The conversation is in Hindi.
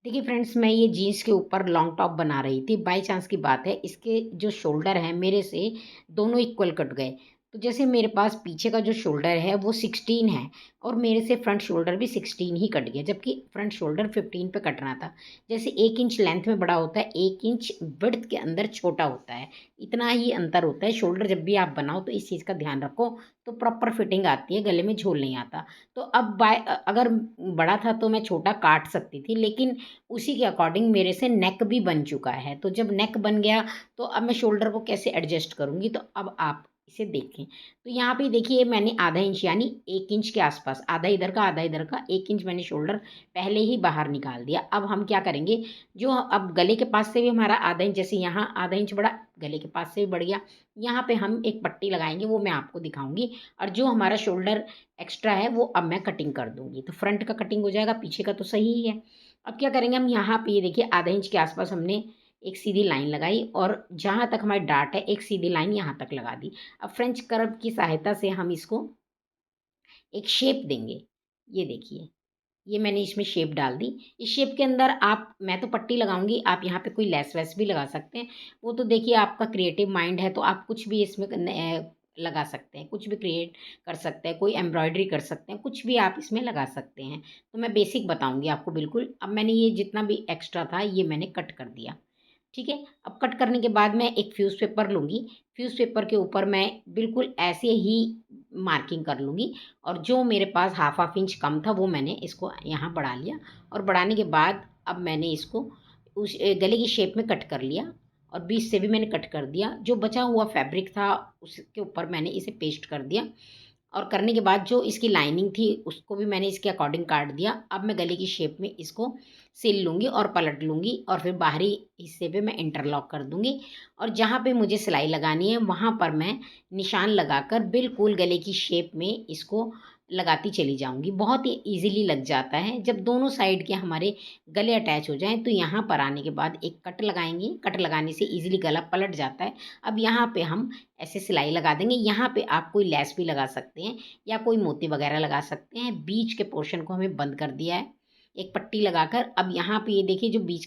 देखिए फ्रेंड्स, मैं ये जीन्स के ऊपर लॉन्ग टॉप बना रही थी। बाय चांस की बात है, इसके जो शोल्डर हैं मेरे से दोनों इक्वल कट गए। तो जैसे मेरे पास पीछे का जो शोल्डर है वो 16 है और मेरे से फ्रंट शोल्डर भी 16 ही कट गया, जबकि फ्रंट शोल्डर 15 पे कटना था। जैसे 1 इंच लेंथ में बड़ा होता है, 1 इंच विड्थ के अंदर छोटा होता है। इतना ही अंतर होता है। शोल्डर जब भी आप बनाओ तो इस चीज़ का ध्यान रखो, तो प्रॉपर फिटिंग आती है, गले में झोल नहीं आता। तो अब अगर बड़ा था तो मैं छोटा काट सकती थी, लेकिन उसी के अकॉर्डिंग मेरे से नेक भी बन चुका है। तो जब नेक बन गया तो अब मैं शोल्डर को कैसे एडजस्ट करूँगी, तो अब आप इसे देखें। तो यहाँ पे देखिए मैंने आधा इंच यानी 1 इंच के आसपास, आधा इधर का आधा इधर का 1 इंच मैंने शोल्डर पहले ही बाहर निकाल दिया। अब हम क्या करेंगे, जो अब गले के पास से भी हमारा आधा इंच, जैसे यहाँ आधा इंच बढ़ा, गले के पास से भी बढ़ गया। यहाँ पे हम एक पट्टी लगाएँगे, वो मैं आपको दिखाऊँगी। और जो हमारा शोल्डर एक्स्ट्रा है वो अब मैं कटिंग कर दूँगी। तो फ्रंट का कटिंग हो जाएगा, पीछे का तो सही ही है। अब क्या करेंगे हम, यहाँ पे ये देखिए आधा इंच के आसपास हमने एक सीधी लाइन लगाई और जहाँ तक हमारी डार्ट है एक सीधी लाइन यहाँ तक लगा दी। अब फ्रेंच कर्व की सहायता से हम इसको एक शेप देंगे। ये देखिए, ये मैंने इसमें शेप डाल दी। इस शेप के अंदर आप, मैं तो पट्टी लगाऊँगी, आप यहाँ पे कोई लेस वेस भी लगा सकते हैं। वो तो देखिए आपका क्रिएटिव माइंड है, तो आप कुछ भी इसमें लगा सकते हैं, कुछ भी क्रिएट कर सकते हैं, कोई एम्ब्रॉयडरी कर सकते हैं, कुछ भी आप इसमें लगा सकते हैं। तो मैं बेसिक बताऊँगी आपको बिल्कुल। अब मैंने ये जितना भी एक्स्ट्रा था ये मैंने कट कर दिया। ठीक है? अब कट करने के बाद मैं एक फ्यूज़ पेपर लूँगी। फ्यूज़ पेपर के ऊपर मैं बिल्कुल ऐसे ही मार्किंग कर लूँगी और जो मेरे पास हाफ़ इंच कम था वो मैंने इसको यहाँ बढ़ा लिया और बढ़ाने के बाद अब मैंने इसको उस गले की शेप में कट कर लिया और बीच से भी मैंने कट कर दिया। जो बचा हुआ फैब्रिक था उसके ऊपर मैंने इसे पेस्ट कर दिया और करने के बाद जो इसकी लाइनिंग थी उसको भी मैंने इसके अकॉर्डिंग काट दिया। अब मैं गले की शेप में इसको सिल लूँगी और पलट लूँगी और फिर बाहरी हिस्से पे मैं इंटरलॉक कर दूँगी और जहाँ पे मुझे सिलाई लगानी है वहाँ पर मैं निशान लगाकर बिल्कुल गले की शेप में इसको लगाती चली जाऊँगी। बहुत ही ईज़िली लग जाता है। जब दोनों साइड के हमारे गले अटैच हो जाएँ तो यहाँ पर आने के बाद एक कट लगाएँगे। कट लगाने से ईज़िली गला पलट जाता है। अब यहाँ पे हम ऐसे सिलाई लगा देंगे। यहाँ पे आप कोई लेस भी लगा सकते हैं या कोई मोती वगैरह लगा सकते हैं। बीच के पोर्शन को हमें बंद कर दिया है एक पट्टी लगाकर। अब यहाँ पे ये देखिए जो बीच